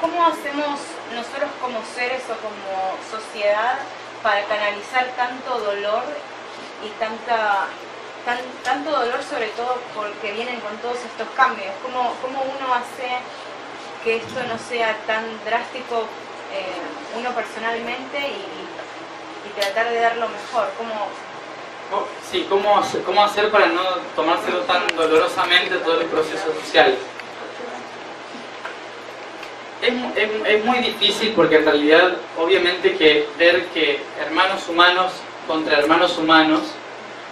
¿cómo hacemos nosotros como seres o como sociedad para canalizar tanto dolor y tanto dolor, sobre todo porque vienen con todos estos cambios? ¿Cómo uno hace que esto no sea tan drástico uno personalmente y tratar de dar lo mejor? Sí, ¿cómo hacer para no tomárselo tan dolorosamente todo el proceso social? Es muy difícil porque en realidad, obviamente, que ver que hermanos humanos contra hermanos humanos,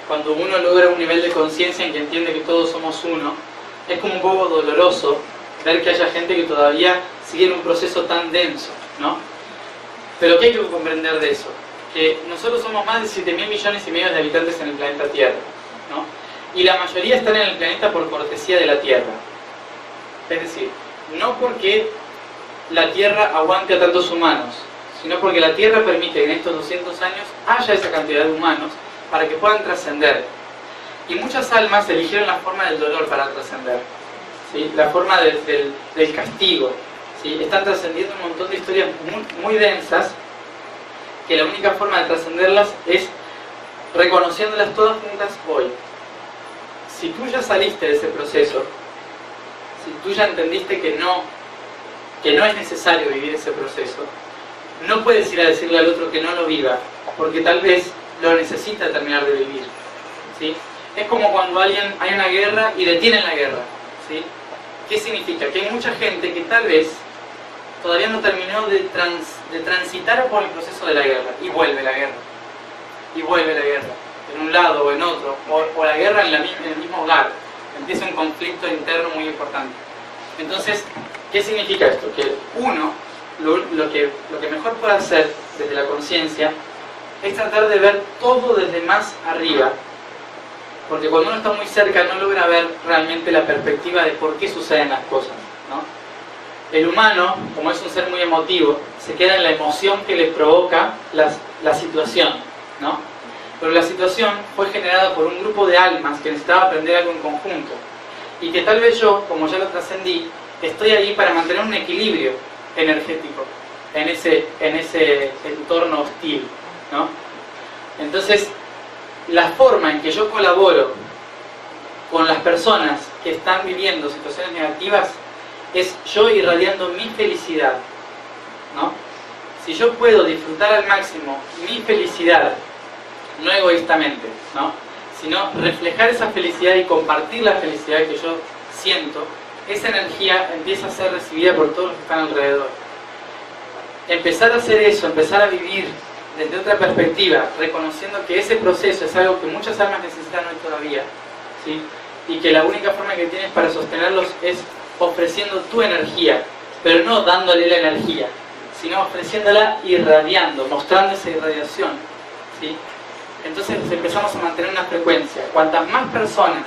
cuando uno logra un nivel de conciencia en que entiende que todos somos uno, es como un poco doloroso ver que haya gente que todavía sigue en un proceso tan denso, ¿no? Pero ¿qué hay que comprender de eso? Que nosotros somos más de 7.000 millones y medio de habitantes en el planeta Tierra, ¿no? Y la mayoría están en el planeta por cortesía de la Tierra. Es decir, no porque la Tierra aguante a tantos humanos, sino porque la Tierra permite que en estos 200 años haya esa cantidad de humanos para que puedan trascender. Y muchas almas eligieron la forma del dolor para trascender, ¿sí? La forma del castigo, ¿sí? Están trascendiendo un montón de historias muy densas, que la única forma de trascenderlas es reconociéndolas todas juntas hoy. Si tú ya saliste de ese proceso, si tú ya entendiste que no es necesario vivir ese proceso, no puedes ir a decirle al otro que no lo viva, porque tal vez lo necesita terminar de vivir, ¿sí? Es como cuando hay una guerra y detienen la guerra, ¿sí? ¿Qué significa? Que hay mucha gente que tal vez todavía no terminó de transitar por el proceso de la guerra, y vuelve la guerra, en un lado o en otro, o la guerra en el mismo hogar, empieza un conflicto interno muy importante. Entonces, ¿qué significa esto? Que uno, lo que mejor puede hacer desde la conciencia es tratar de ver todo desde más arriba, porque cuando uno está muy cerca no logra ver realmente la perspectiva de por qué suceden las cosas, ¿no? El humano, como es un ser muy emotivo, se queda en la emoción que le provoca la situación, ¿no? Pero la situación fue generada por un grupo de almas que necesitaba aprender algo en conjunto, y que tal vez yo, como ya lo trascendí, estoy ahí para mantener un equilibrio energético en ese entorno hostil, ¿no? Entonces, la forma en que yo colaboro con las personas que están viviendo situaciones negativas es yo irradiando mi felicidad, ¿no? Si yo puedo disfrutar al máximo mi felicidad, no egoístamente, ¿no?, sino reflejar esa felicidad y compartir la felicidad que yo siento, esa energía empieza a ser recibida por todos los que están alrededor. Empezar a hacer eso, empezar a vivir desde otra perspectiva, reconociendo que ese proceso es algo que muchas almas necesitan hoy todavía, ¿sí? Y que la única forma que tienes para sostenerlos es ofreciendo tu energía, pero no dándole la energía, sino ofreciéndola, irradiando, mostrando esa irradiación, ¿sí? Entonces empezamos a mantener una frecuencia. Cuantas más personas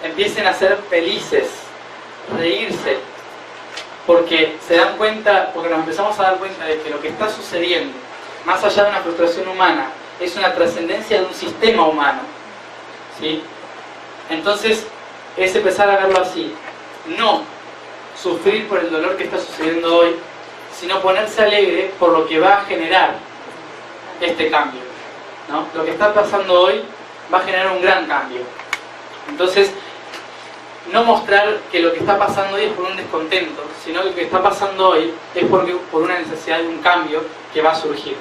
empiecen a ser felices, reírse, porque se dan cuenta, porque nos empezamos a dar cuenta de que lo que está sucediendo, más allá de una frustración humana, es una trascendencia de un sistema humano, ¿sí? Entonces es empezar a verlo así, no sufrir por el dolor que está sucediendo hoy, sino ponerse alegre por lo que va a generar este cambio, ¿no? Lo que está pasando hoy va a generar un gran cambio. Entonces, no mostrar que lo que está pasando hoy es por un descontento, sino que lo que está pasando hoy es por una necesidad de un cambio que va a surgir.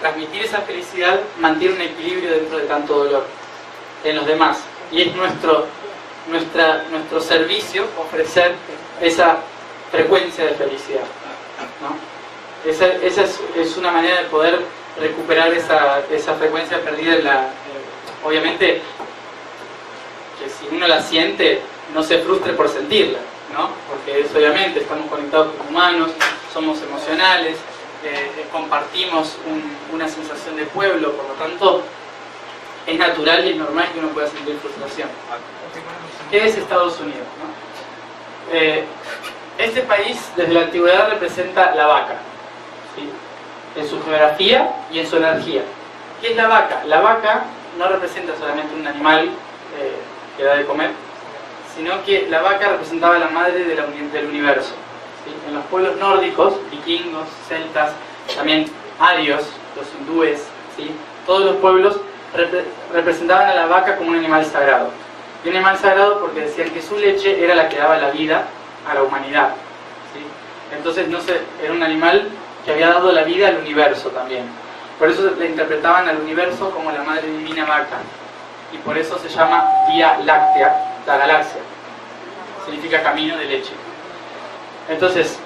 Transmitir esa felicidad mantiene un equilibrio dentro de tanto dolor en los demás. Y es nuestro servicio ofrecer esa frecuencia de felicidad, ¿no? Esa es una manera de poder recuperar esa frecuencia perdida obviamente, que si uno la siente, no se frustre por sentirla, ¿no? Porque es, obviamente estamos conectados como humanos, somos emocionales, compartimos una sensación de pueblo, por lo tanto es natural y es normal que uno pueda sentir frustración. ¿Qué es Estados Unidos, no? Este país desde la antigüedad representa la vaca, ¿sí?, en su geografía y en su energía. ¿Qué es la vaca? La vaca no representa solamente un animal que da de comer, sino que la vaca representaba la madre del universo, ¿sí? En los pueblos nórdicos, vikingos, celtas, también arios, los hindúes, ¿sí? Todos los pueblos representaban a la vaca como un animal sagrado. Y un animal sagrado porque decían que su leche era la que daba la vida a la humanidad, ¿sí? Entonces, no sé, era un animal que había dado la vida al universo también. Por eso le interpretaban al universo como la madre divina vaca. Y por eso se llama Vía Láctea, la galaxia. Significa camino de leche. Entonces,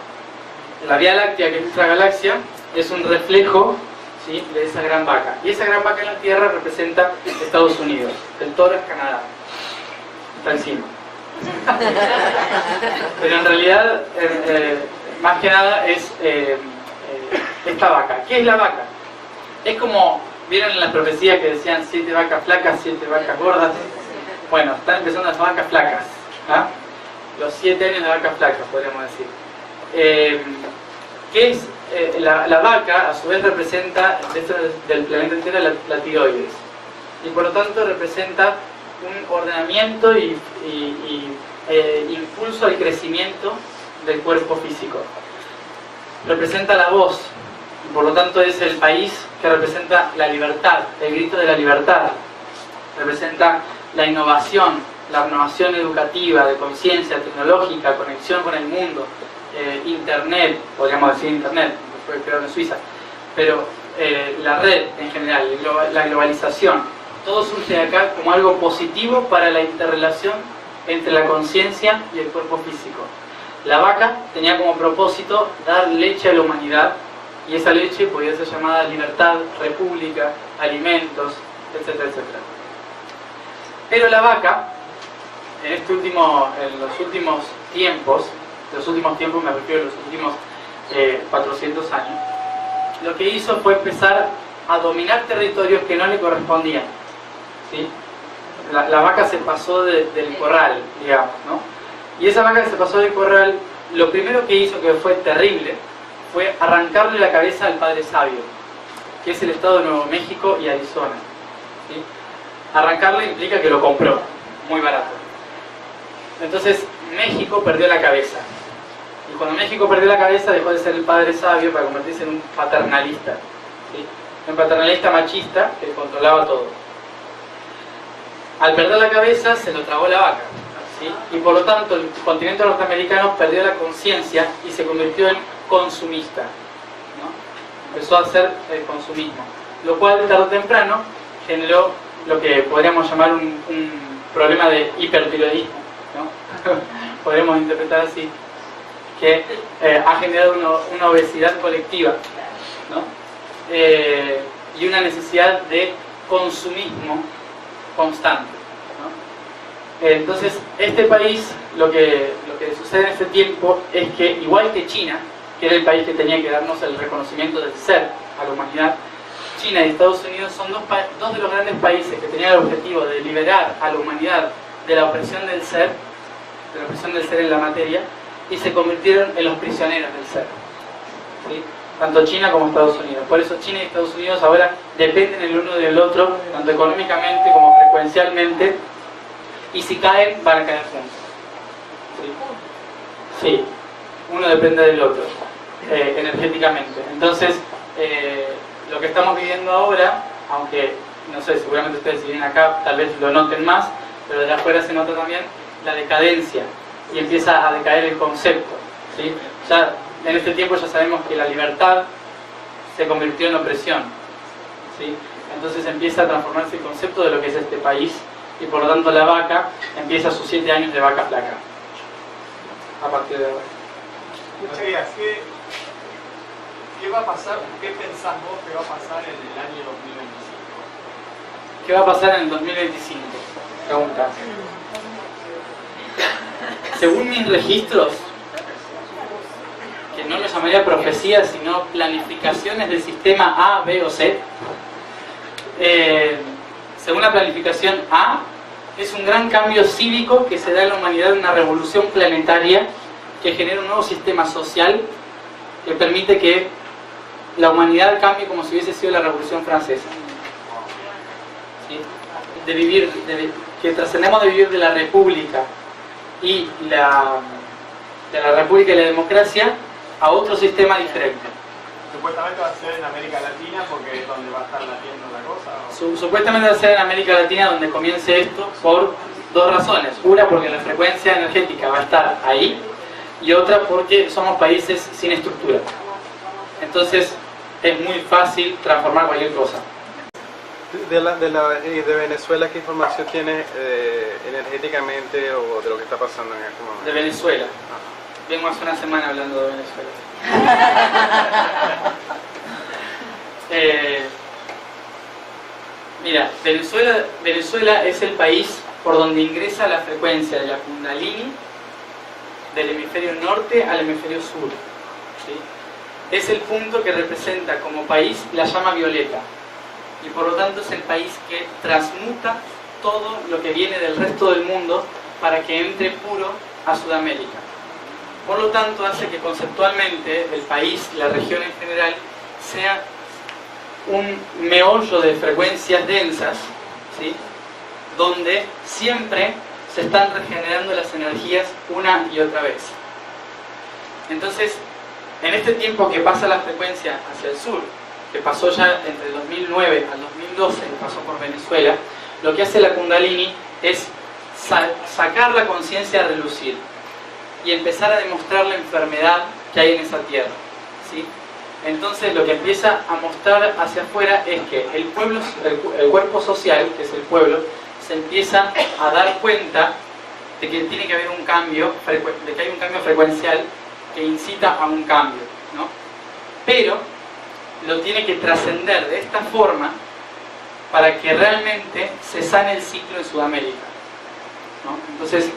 la Vía Láctea, que es nuestra galaxia, es un reflejo, ¿sí?, de esa gran vaca. Y esa gran vaca en la Tierra representa Estados Unidos. El toro es Canadá. Está encima. Pero en realidad, más que nada, es esta vaca. ¿Qué es la vaca? Es como, ¿vieron en las profecías que decían 7 vacas flacas, 7 vacas gordas? Bueno, están empezando las vacas flacas, ¿ah? Los 7 años de vacas flacas, podríamos decir. ¿Qué es? La vaca, a su vez, representa, dentro del planeta entero, la tiroides. Y por lo tanto representa un ordenamiento y impulso al crecimiento del cuerpo físico. Representa la voz, y por lo tanto es el país que representa la libertad, el grito de la libertad. Representa la innovación, la renovación educativa, de conciencia tecnológica, conexión con el mundo, internet, podríamos decir internet, fue creado en Suiza, pero la red en general, la globalización, todo surge de acá como algo positivo para la interrelación entre la conciencia y el cuerpo físico. La vaca tenía como propósito dar leche a la humanidad, y esa leche podía ser llamada libertad, república, alimentos, etcétera, etcétera. Pero la vaca, en los últimos tiempos me refiero a los últimos 400 años, lo que hizo fue empezar a dominar territorios que no le correspondían, ¿sí? La vaca se pasó del corral, digamos, ¿no? Y esa vaca que se pasó del corral, lo primero que hizo, que fue terrible, fue arrancarle la cabeza al Padre Sabio, que es el estado de Nuevo México y Arizona, ¿sí? Arrancarle implica que lo compró, muy barato. Entonces México perdió la cabeza. Y cuando México perdió la cabeza, dejó de ser el Padre Sabio para convertirse en un paternalista, ¿sí? Un paternalista machista que controlaba todo. Al perder la cabeza, se lo tragó la vaca, ¿sí? Y por lo tanto, el continente norteamericano perdió la conciencia y se convirtió en consumista, ¿no? Empezó a hacer el consumismo, lo cual tarde o temprano generó lo que podríamos llamar un problema de hipertiroidismo, ¿no? Podríamos interpretar así, que ha generado una obesidad colectiva, ¿no? Y una necesidad de consumismo constante, ¿no? Entonces, este país, lo que sucede en este tiempo es que, igual que China, que era el país que tenía que darnos el reconocimiento del ser a la humanidad, China y Estados Unidos son dos de los grandes países que tenían el objetivo de liberar a la humanidad de la opresión del ser, en la materia, y se convirtieron en los prisioneros del ser, ¿sí? Tanto China como Estados Unidos. Por eso China y Estados Unidos ahora dependen el uno del otro, tanto económicamente como frecuencialmente, y si caen, van a caer juntos, ¿sí? Sí, uno depende del otro, energéticamente. Entonces, lo que estamos viviendo ahora, aunque, no sé, seguramente ustedes si vienen acá tal vez lo noten más, pero de afuera se nota también la decadencia, y empieza a decaer el concepto, ¿sí? Ya en este tiempo ya sabemos que la libertad se convirtió en opresión, ¿sí? Entonces empieza a transformarse el concepto de lo que es este país, y por lo tanto la vaca empieza sus 7 años de vaca flaca a partir de ahora. Muchas gracias. ¿Qué va a pasar? ¿Qué pensás vos que va a pasar en el año 2025? ¿Qué va a pasar en el 2025? Pregunta. Según mis registros, que no lo llamaría profecías, sino planificaciones del sistema A, B o C, según la planificación A, es un gran cambio cívico que se da en la humanidad, una revolución planetaria que genera un nuevo sistema social que permite que la humanidad cambie como si hubiese sido la Revolución Francesa, ¿sí? Que trascendemos de vivir de la república y de la República y la democracia a otro sistema diferente. Supuestamente va a ser en América Latina porque es donde va a estar latiendo la cosa. ¿O? Supuestamente va a ser en América Latina donde comience esto por dos razones. Una, porque la frecuencia energética va a estar ahí, y otra porque somos países sin estructura. Entonces es muy fácil transformar cualquier cosa. De Venezuela, ¿qué información tiene energéticamente o de lo que está pasando en este momento? De Venezuela. Vengo hace una semana hablando de Venezuela. Mira, Venezuela es el país por donde ingresa la frecuencia de la Kundalini del hemisferio norte al hemisferio sur. ¿Sí? Es el punto que representa como país la llama violeta, y por lo tanto es el país que transmuta todo lo que viene del resto del mundo para que entre puro a Sudamérica. Por lo tanto hace que conceptualmente el país, la región en general, sea un meollo de frecuencias densas, ¿sí? Donde siempre se están regenerando las energías una y otra vez. Entonces, en este tiempo que pasa la frecuencia hacia el sur, que pasó ya entre el 2009 al 2012, que pasó por Venezuela, lo que hace la Kundalini es sacar la conciencia a relucir y empezar a demostrar la enfermedad que hay en esa tierra, ¿sí? Entonces lo que empieza a mostrar hacia afuera es que el pueblo, el cuerpo social, que es el pueblo, se empieza a dar cuenta de que tiene que haber un cambio, de que hay un cambio frecuencial que incita a un cambio, ¿no? Pero lo tiene que trascender de esta forma para que realmente se sane el ciclo en Sudamérica, ¿no? Entonces,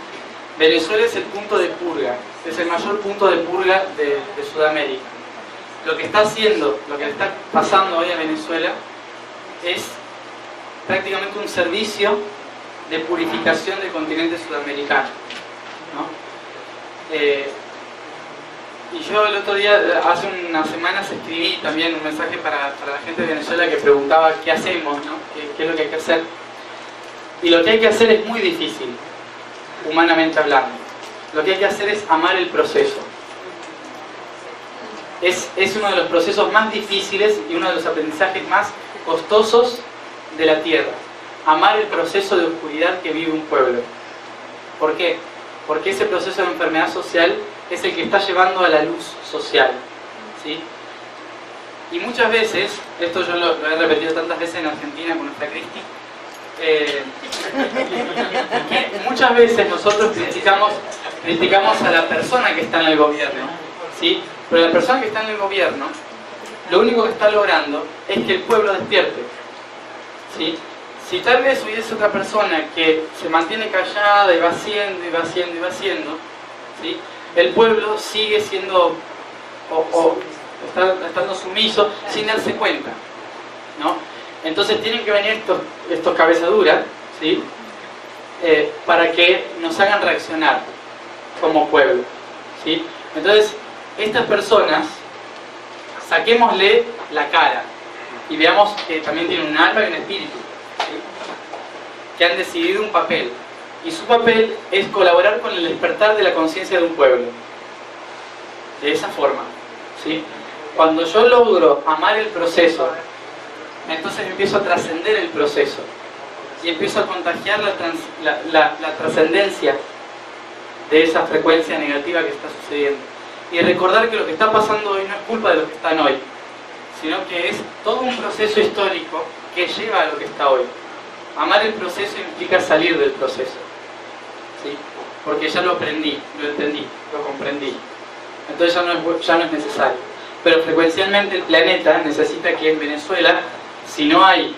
Venezuela es el punto de purga, es el mayor punto de purga de Sudamérica. Lo que está haciendo, lo que le está pasando hoy a Venezuela es prácticamente un servicio de purificación del continente sudamericano, ¿no? Y yo el otro día, hace unas semanas, escribí también un mensaje para la gente de Venezuela que preguntaba qué hacemos, ¿no? ¿Qué es lo que hay que hacer? Y lo que hay que hacer es muy difícil, humanamente hablando. Lo que hay que hacer es amar el proceso. Es uno de los procesos más difíciles y uno de los aprendizajes más costosos de la Tierra. Amar el proceso de oscuridad que vive un pueblo. ¿Por qué? Porque ese proceso de enfermedad social es el que está llevando a la luz social, ¿sí? Y muchas veces, esto yo lo he repetido tantas veces en Argentina con nuestra Cristi, que muchas veces nosotros criticamos a la persona que está en el gobierno, ¿sí? Pero la persona que está en el gobierno, lo único que está logrando es que el pueblo despierte, ¿sí? Si tal vez hubiese otra persona que se mantiene callada y va haciendo, y va haciendo, y va haciendo, ¿sí? El pueblo sigue siendo, estando sumiso sin darse cuenta, ¿no? Entonces tienen que venir estos cabezaduras, ¿sí? Para que nos hagan reaccionar como pueblo, ¿sí? Entonces, estas personas, saquémosle la cara y veamos que también tienen un alma y un espíritu, ¿sí? Que han decidido un papel. Y su papel es colaborar con el despertar de la conciencia de un pueblo. De esa forma, ¿sí? Cuando yo logro amar el proceso, entonces empiezo a trascender el proceso. Y empiezo a contagiar la trascendencia de esa frecuencia negativa que está sucediendo. Y recordar que lo que está pasando hoy no es culpa de los que están hoy, sino que es todo un proceso histórico que lleva a lo que está hoy. Amar el proceso implica salir del proceso, ¿sí? Porque ya lo aprendí, lo entendí, lo comprendí. Entonces ya no es necesario. Pero frecuencialmente el planeta necesita que en Venezuela, si no hay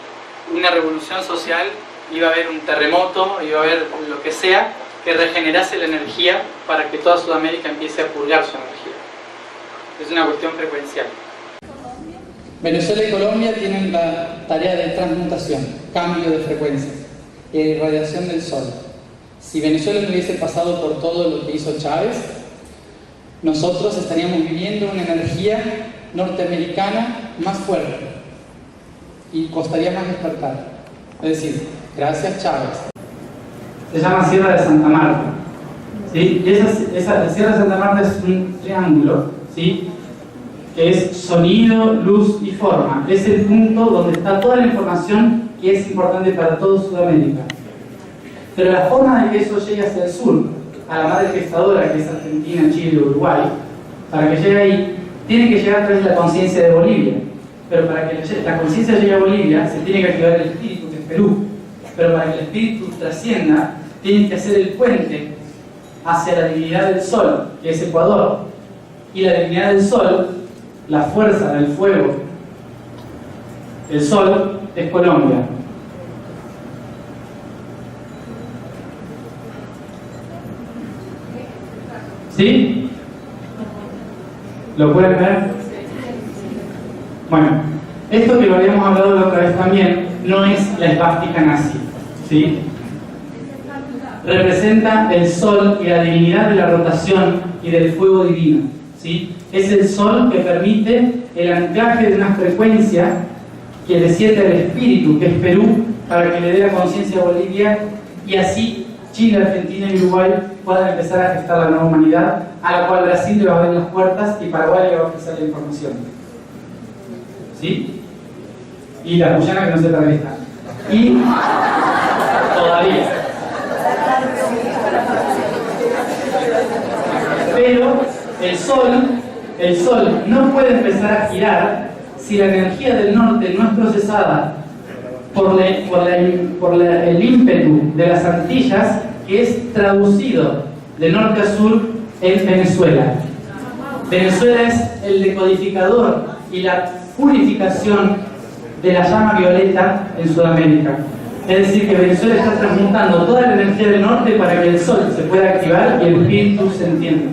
una revolución social, iba a haber un terremoto, iba a haber lo que sea, que regenerase la energía para que toda Sudamérica empiece a purgar su energía. Es una cuestión frecuencial. Venezuela y Colombia tienen la tarea de transmutación, cambio de frecuencias y irradiación del sol. Si Venezuela no hubiese pasado por todo lo que hizo Chávez, nosotros estaríamos viviendo una energía norteamericana más fuerte y costaría más despertar. Es decir, gracias Chávez. Se llama Sierra de Santa Marta, ¿sí? Y la Sierra de Santa Marta es un triángulo, ¿sí? Que es sonido, luz y forma. Es el punto donde está toda la información que es importante para todo Sudamérica. Pero la forma de que eso llegue hacia el sur, a la madre gestadora que es Argentina, Chile, Uruguay, para que llegue ahí, tiene que llegar a través de la conciencia de Bolivia. Pero para que la conciencia llegue a Bolivia, se tiene que activar el espíritu, que es Perú. Pero para que el espíritu trascienda, tiene que hacer el puente hacia la divinidad del sol, que es Ecuador. Y la divinidad del sol, la fuerza del fuego, el sol, es Colombia. ¿Sí? ¿Lo pueden ver? Bueno, esto que lo habíamos hablado la otra vez también, no es la esvástica nazi, ¿sí? Representa el sol y la divinidad de la rotación y del fuego divino, ¿sí? Es el sol que permite el anclaje de una frecuencia que desciende al espíritu, que es Perú, para que le dé la conciencia a Bolivia, y así Chile, Argentina y Uruguay puedan empezar a gestar la nueva humanidad, a la cual Brasil le va a abrir las puertas y Paraguay le va a ofrecer la información. ¿Sí? Y la Guyana, que no sé para qué está. Y todavía. Pero el sol no puede empezar a girar si la energía del norte no es procesada por el ímpetu de las Antillas, que es traducido de norte a sur en Venezuela. Venezuela es el decodificador y la purificación de la llama violeta en Sudamérica. Es decir, que Venezuela está transmutando toda la energía del norte para que el sol se pueda activar y el espíritu se entienda.